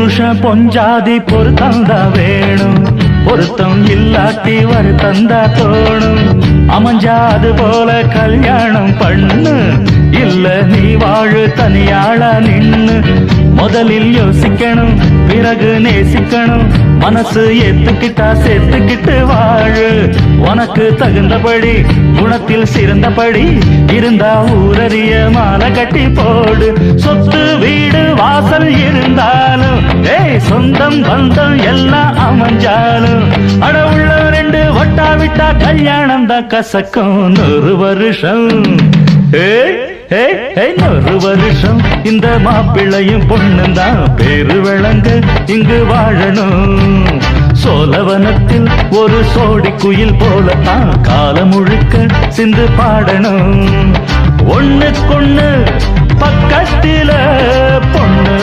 புருஷன் பொஞ்சாதி பொருத்தந்தா வேணும், பொருத்தம் இல்லாட்டி வருத்தந்தா தோணும். அமைஞ்சாது போல கல்யாணம் பண்ணு, இல்ல நீ வாழு தனியாளா நின்னு. முதலில் யோசிக்கணும், பிறகு நேசிக்கணும், மனசு ஏத்துக்கிட்டா சேர்த்துக்கிட்டு வாழு. உனக்கு தகுந்தபடி குணத்தில் சிறந்தபடி இருந்தா ஊரறிய மாலை கட்டி போடு. சொத்து வீடு வாசல் இருந்தாலும் சொந்தம் பந்தம் எல்லாம் அமைஞ்சாலும் அட உள்ள ரெண்டு வட்டா விட்டா கல்யாணம் தான் கசக்கும். 100 வருஷம் 100 வருஷம் இந்த மாப்பிள்ளையும் பொண்ணுந்தான் பேரு விளங்க இங்கு வாழணும். சோழவனத்தில் ஒரு சோடி குயில் போலத்தான் காலம் முழுக்க சிந்து பாடணும். ஒண்ணுக்கொண்ணு பக்கத்தில பொண்ணு